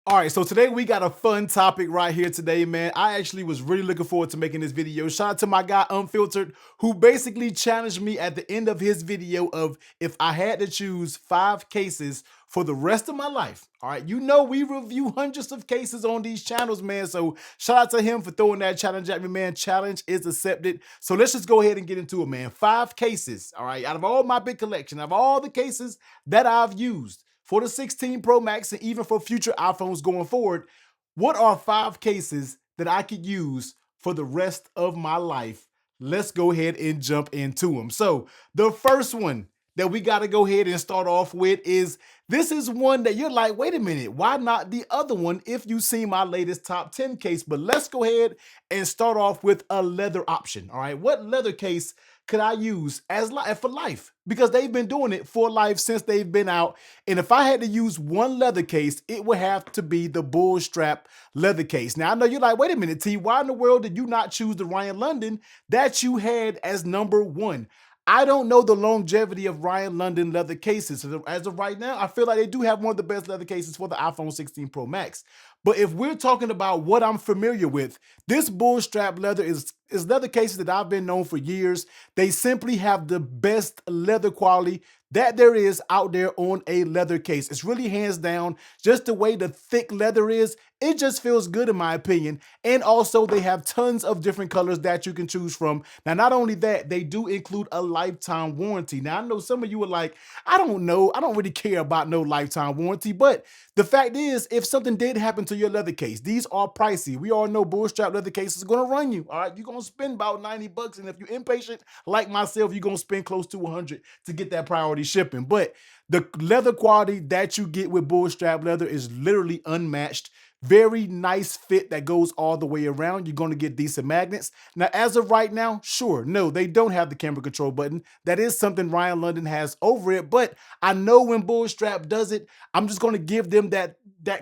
All right, so today we got a fun topic right here today, man. I actually was really looking forward to making this video. Shout out to my guy Unfiltered, who basically challenged me at the end of his video of if I had to choose 5 cases for the rest of my life. All right, you know we review hundreds of cases on these channels, man. So shout out to him for throwing that challenge at me, man. Challenge is accepted. So let's just go ahead and get into it, man. 5 cases, all right, out of all my big collection, of all the cases that I've used for the 16 Pro Max and even for future iPhones going forward, what are 5 cases that I could use for the rest of my life? Let's go ahead and jump into them. So the first one that we got to go ahead and start off with is, this is one that you're like, wait a minute, why not the other one if you see my latest top 10 case? But let's go ahead and start off with a leather option. All right, what leather case could I use as for life? Because they've been doing it for life since they've been out. And if I had to use one leather case, it would have to be the bull strap leather case. Now I know you're like, wait a minute, T, why in the world did you not choose the Ryan London that you had as number one? I don't know the longevity of Ryan London leather cases. So as of right now, I feel like they do have one of the best leather cases for the iPhone 16 Pro Max. But if we're talking about what I'm familiar with, this bull strap leather is leather cases that I've been known for years. They simply have the best leather quality that there is out there on a leather case. It's really hands down, just the way the thick leather is, it just feels good in my opinion. And also they have tons of different colors that you can choose from. Now, not only that, they do include a lifetime warranty. Now, I know some of you are like, I don't know, I don't really care about no lifetime warranty, but the fact is, if something did happen to your leather case, these are pricey. We all know bull strap leather case is gonna run you, all right? You're gonna spend about 90 bucks, and if you're impatient like myself, you're gonna spend close to 100 to get that priority shipping. But the leather quality that you get with bull strap leather is literally unmatched. Very nice fit that goes all the way around. You're going to get decent magnets. Now, as of right now, sure, no, they don't have the camera control button. That is something Ryan London has over it, but I know when Bullstrap does it, I'm just going to give them that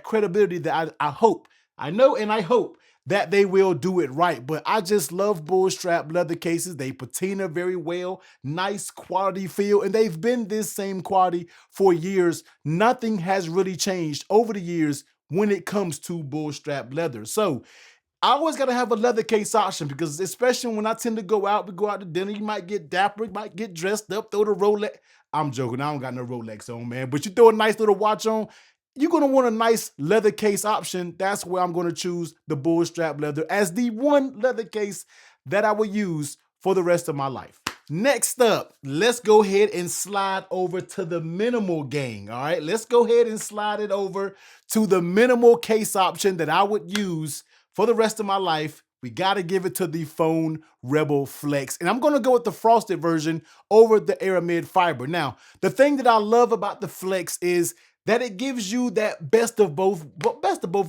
credibility that I hope, I know and I hope that they will do it right. But I just love Bullstrap leather cases. They patina very well, nice quality feel, and they've been this same quality for years. Nothing has really changed over the years when it comes to bull strap leather. So I always got to have a leather case option, because especially when I tend to go out, we go out to dinner, you might get dapper, you might get dressed up, throw the Rolex. I'm joking, I don't got no Rolex on, man, but you throw a nice little watch on, you're going to want a nice leather case option. That's where I'm going to choose the bull strap leather as the one leather case that I will use for the rest of my life. Next up, let's go ahead and slide over to the minimal gang. All right, let's go ahead and slide it over to the minimal case option that I would use for the rest of my life. We got to give it to the Phone Rebel Flex. And I'm going to go with the frosted version over the Aramid fiber. Now, the thing that I love about the Flex is that it gives you that best of both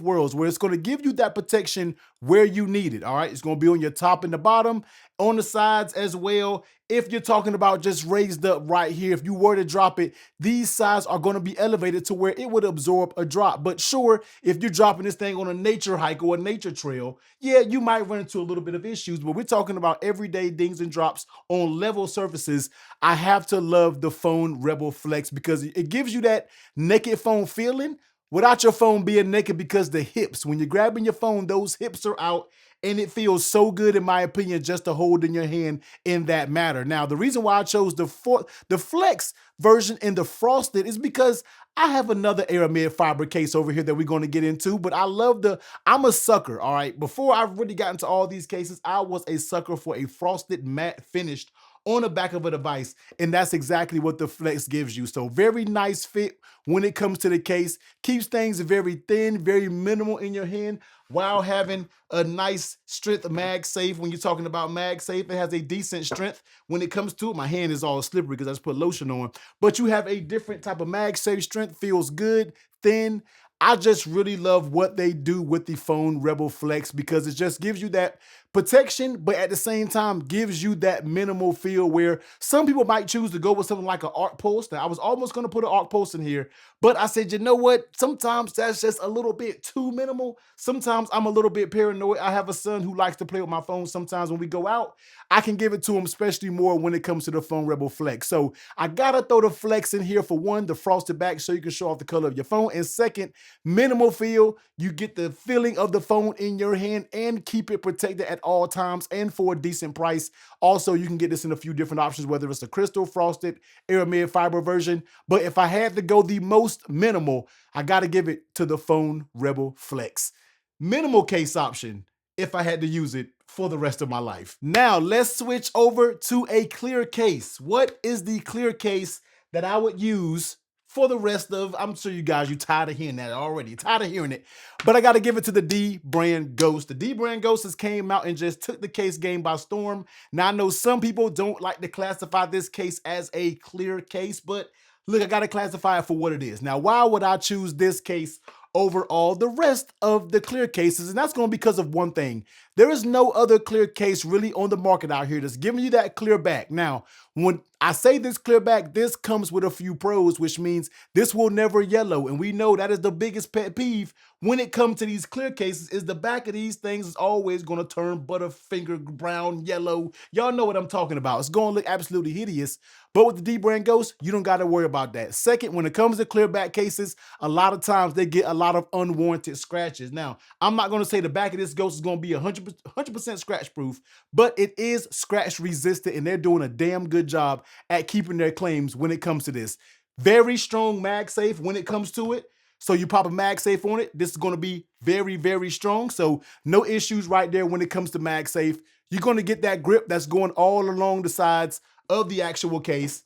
worlds, where it's going to give you that protection where you need it. All right, it's going to be on your top and the bottom, on the sides as well. If you're talking about just raised up right here, if you were to drop it, these sides are going to be elevated to where it would absorb a drop. But sure, if you're dropping this thing on a nature hike or a nature trail, yeah, you might run into a little bit of issues. But we're talking about everyday dings and drops on level surfaces. I have to love the Phone Rebel Flex, because it gives you that naked phone feeling without your phone being naked, because the hips, when you're grabbing your phone, those hips are out. And it feels so good, in my opinion, just to hold in your hand in that matter. Now, the reason why I chose the Flex version and the frosted is because I have another Aramid fiber case over here that we're going to get into, but I'm a sucker, all right? Before I really got into all these cases, I was a sucker for a frosted matte finished on the back of a device, and that's exactly what the Flex gives you. So very nice fit when it comes to the case, keeps things very thin, very minimal in your hand, while having a nice strength MagSafe. When you're talking about MagSafe, it has a decent strength when it comes to it. My hand is all slippery because I just put lotion on, but you have a different type of MagSafe strength, feels good, thin. I just really love what they do with the Phone Rebel Flex, because it just gives you that protection, but at the same time gives you that minimal feel, where some people might choose to go with something like an arc pulse. Now, I was almost going to put an arc pulse in here, but I said, you know what? Sometimes that's just a little bit too minimal. Sometimes I'm a little bit paranoid. I have a son who likes to play with my phone. Sometimes when we go out, I can give it to him, especially more when it comes to the Phone Rebel Flex. So I gotta throw the Flex in here for one, the frosted back, so you can show off the color of your phone, and second, Minimal feel, you get the feeling of the phone in your hand and keep it protected at all times and for a decent price. Also, you can get this in a few different options, whether it's a crystal, frosted, aramid fiber version. But if I had to go the most minimal, I got to give it to the Phone Rebel Flex. Minimal case option if I had to use it for the rest of my life. Now, let's switch over to a clear case. What is the clear case that I would use for the rest of, I'm sure you guys, you're tired of hearing that already, tired of hearing it, but I got to give it to the D brand Ghost. The D brand Ghost has came out and just took the case game by storm. Now, I know some people don't like to classify this case as a clear case, but look, I got to classify it for what it is. Now, why would I choose this case over all the rest of the clear cases? And that's going to be because of one thing. There is no other clear case really on the market out here that's giving you that clear back. Now, when I say this clear back, this comes with a few pros, which means this will never yellow. And we know that is the biggest pet peeve when it comes to these clear cases, is the back of these things is always going to turn butterfinger brown, yellow. Y'all know what I'm talking about. It's going to look absolutely hideous. But with the D brand Ghost, you don't got to worry about that. Second, when it comes to clear back cases, a lot of times they get a lot of unwarranted scratches. Now, I'm not going to say the back of this Ghost is going to be 100% scratch proof, but it is scratch resistant, and they're doing a damn good job at keeping their claims when it comes to this. Very strong MagSafe when it comes to it. So you pop a MagSafe on it, this is going to be very, very strong. So no issues right there when it comes to MagSafe. You're going to get that grip that's going all along the sides of the actual case.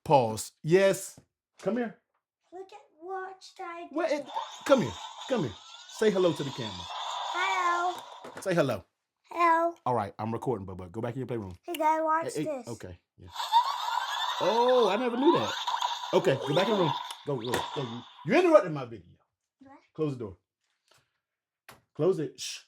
Pause. Yes. Come here. Look at watch Wait, come here. Come here. Say hello to the camera. Hello. Say hello. Hello. All right, I'm recording, Bubba. Go back in your playroom. Hey, Dad, watch Hey, this. okay. Yeah. Oh, I never knew that. Okay, go back in the room. Go. You interrupted my video. What? Close the door. Close it. Shh.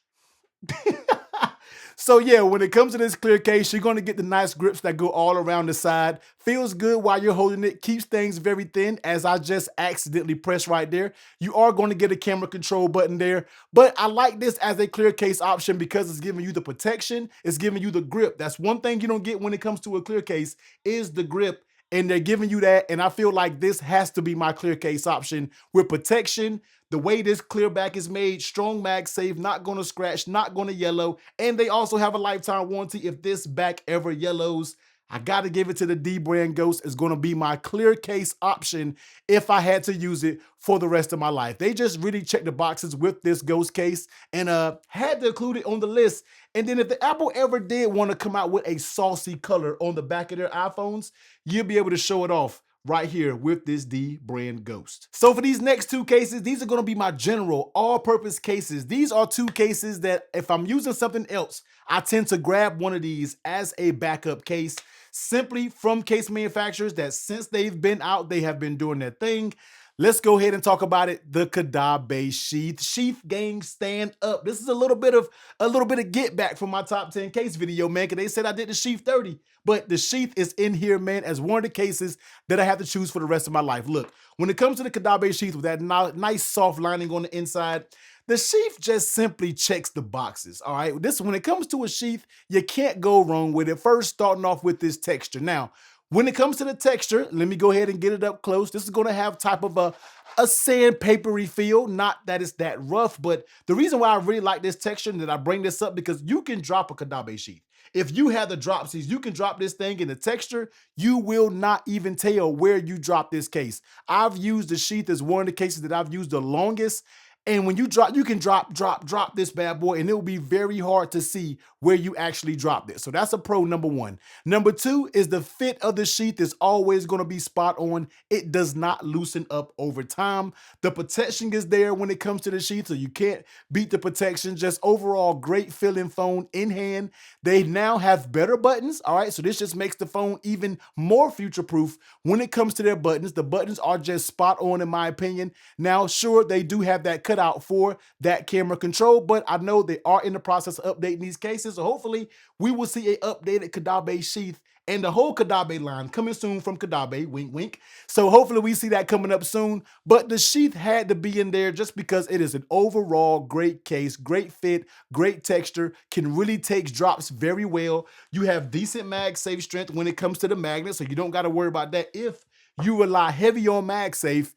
So yeah, when it comes to this clear case, you're going to get the nice grips that go all around the side. Feels good while you're holding it. Keeps things very thin, as I just accidentally pressed right there. You are going to get a camera control button there. But I like this as a clear case option because it's giving you the protection. It's giving you the grip. That's one thing you don't get when it comes to a clear case, is the grip. And they're giving you that. And I feel like this has to be my clear case option with protection. The way this clear back is made, strong MagSafe, not going to scratch, not going to yellow. And they also have a lifetime warranty if this back ever yellows. I got to give it to the D brand Ghost. It's going to be my clear case option if I had to use it for the rest of my life. They just really checked the boxes with this Ghost case and had to include it on the list. And then if the Apple ever did want to come out with a saucy color on the back of their iPhones, you'll be able to show it off right here with this D brand Ghost. So for these next two cases, these are going to be my general all-purpose cases. These are two cases that if I'm using something else, I tend to grab one of these as a backup case, simply from case manufacturers that since they've been out, they have been doing their thing. Let's go ahead and talk about it. The Kadabe Sheath. Sheath gang, stand up. This is a little bit of get back from my top 10 case video, man, because they said I did the Sheath 30. But the Sheath is in here, man, as one of the cases that I have to choose for the rest of my life. Look, when it comes to the Kadabe Sheath with that nice soft lining on the inside, the Sheath just simply checks the boxes, all right? When it comes to a sheath, you can't go wrong with it. First, starting off with this texture. Now, when it comes to the texture, let me go ahead and get it up close. This is going to have type of a sandpapery feel. Not that it's that rough, but the reason why I really like this texture and that I bring this up because you can drop a Kadabe sheath. If you have the dropsies, you can drop this thing in the texture. You will not even tell where you drop this case. I've used the sheath as one of the cases that I've used the longest. And when you drop, you can drop this bad boy, and it will be very hard to see where you actually dropped it. So that's a pro, number one. Number two is the fit of the sheath is always going to be spot on. It does not loosen up over time. The protection is there when it comes to the sheath, so you can't beat the protection. Just overall great feeling phone in hand. They now have better buttons, all right? So this just makes the phone even more future-proof when it comes to their buttons. The buttons are just spot on in my opinion. Now, sure, they do have that cutout for that camera control, but I know they are in the process of updating these cases. So hopefully we will see an updated Kadabe sheath and the whole Kadabe line coming soon from Kadabe, wink, wink. So hopefully we see that coming up soon. But the sheath had to be in there just because it is an overall great case, great fit, great texture, can really take drops very well. You have decent MagSafe strength when it comes to the magnet, so you don't got to worry about that if you rely heavy on MagSafe.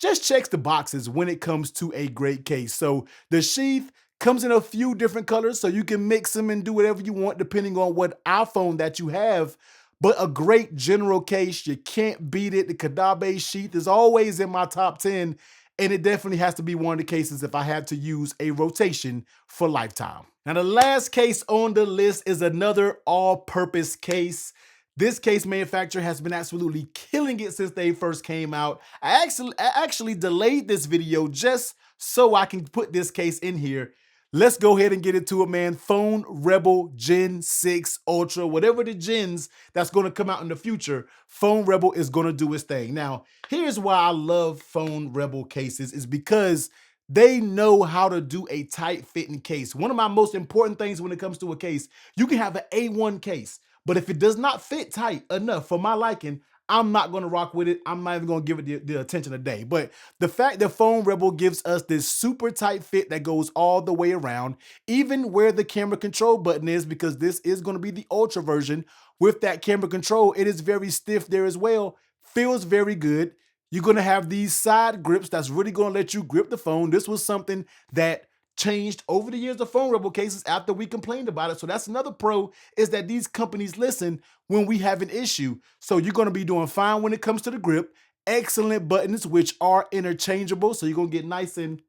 just checks the boxes when it comes to a great case. So the sheath comes in a few different colors, so you can mix them and do whatever you want depending on what iPhone that you have. But a great general case, you can't beat it. The Kadabe sheath is always in my top 10, and it definitely has to be one of the cases if I had to use a rotation for lifetime. Now, the last case on the list is another all-purpose case. This case manufacturer has been absolutely killing it since they first came out. I actually delayed this video just so I can put this case in here. Let's go ahead and get into it, man. Phone Rebel Gen 6 Ultra, whatever the gens that's going to come out in the future, Phone Rebel is going to do its thing. Now, here's why I love Phone Rebel cases is because they know how to do a tight fitting case. One of my most important things when it comes to a case, you can have an A1 case, but if it does not fit tight enough for my liking, I'm not going to rock with it. I'm not even going to give it the attention of day. But the fact that Phone Rebel gives us this super tight fit that goes all the way around, even where the camera control button is, because this is going to be the Ultra version with that camera control, it is very stiff there as well. Feels very good. You're going to have these side grips that's really going to let you grip the phone. This was something that changed over the years of Phone Rebel cases after we complained about it. So that's another pro, is that these companies listen when we have an issue. So you're going to be doing fine when it comes to the grip. Excellent buttons, which are interchangeable. So you're going to get nice and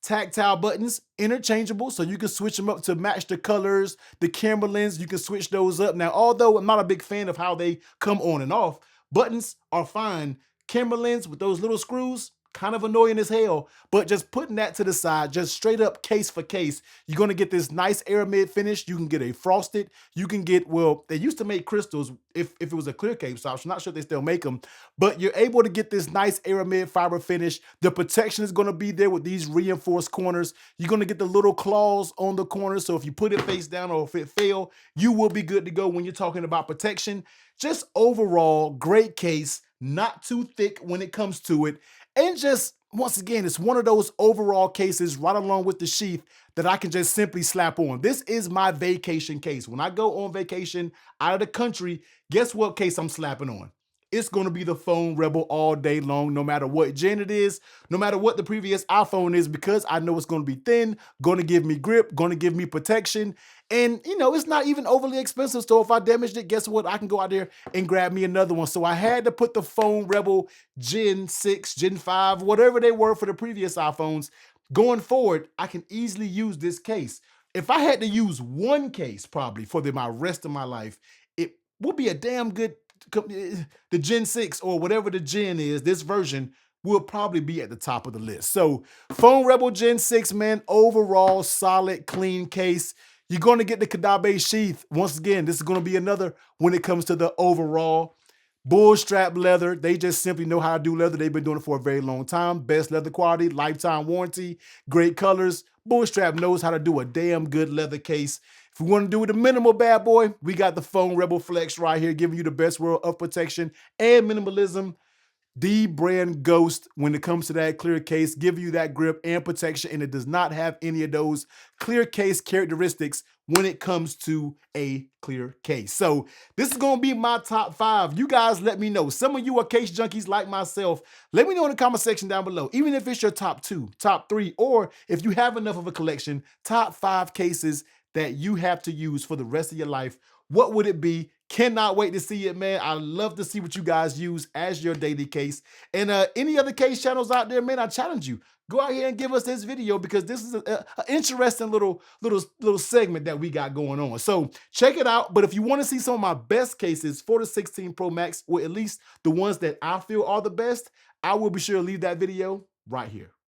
tactile buttons, interchangeable, so you can switch them up to match the colors. The camera lens, you can switch those up. Now, although I'm not a big fan of how they come on and off, buttons are fine. Camera lens with those little screws, kind of annoying as hell, but just putting that to the side, just straight up case for case, you're going to get this nice aramid finish. You can get a frosted, you can get, well, they used to make crystals if it was a clear case, so I'm not sure they still make them, but you're able to get this nice aramid fiber finish. The protection is going to be there with these reinforced corners. You're going to get the little claws on the corners, so if you put it face down or if it fail, you will be good to go when you're talking about protection. Just overall, great case, not too thick when it comes to it. And just, once again, it's one of those overall cases right along with the sheath that I can just simply slap on. This is my vacation case. When I go on vacation out of the country, guess what case I'm slapping on? It's going to be the Phone Rebel all day long, no matter what gen it is, no matter what the previous iPhone is, because I know it's going to be thin, going to give me grip, going to give me protection. And, you know, it's not even overly expensive. So if I damaged it, guess what? I can go out there and grab me another one. So I had to put the Phone Rebel Gen 6, Gen 5, whatever they were for the previous iPhones. Going forward, I can easily use this case. If I had to use one case probably for my rest of my life, it would be a damn good, the Gen 6 or whatever the gen is, this version will probably be at the top of the list. So Phone Rebel Gen 6, man, overall solid, clean case. You're going to get the Kadabe sheath. Once again, this is going to be another when it comes to the overall. Bull strap leather. They just simply know how to do leather. They've been doing it for a very long time. Best leather quality, lifetime warranty, great colors. Bull strap knows how to do a damn good leather case. If we want to do it a minimal bad boy, we got the Phone Rebel Flex right here, giving you the best world of protection and minimalism. The brand Ghost, when it comes to that clear case, give you that grip and protection, and it does not have any of those clear case characteristics when it comes to a clear case. So this is going to be my top 5. You guys let me know. Some of you are case junkies like myself. Let me know in the comment section down below, even if it's your top 2, top 3, or if you have enough of a collection, top 5 cases that you have to use for the rest of your life. What would it be? Cannot wait to see it, man. I love to see what you guys use as your daily case. And any other case channels out there, man, I challenge you. Go out here and give us this video, because this is an interesting little segment that we got going on. So check it out. But if you want to see some of my best cases for the 16 Pro Max, or at least the ones that I feel are the best, I will be sure to leave that video right here.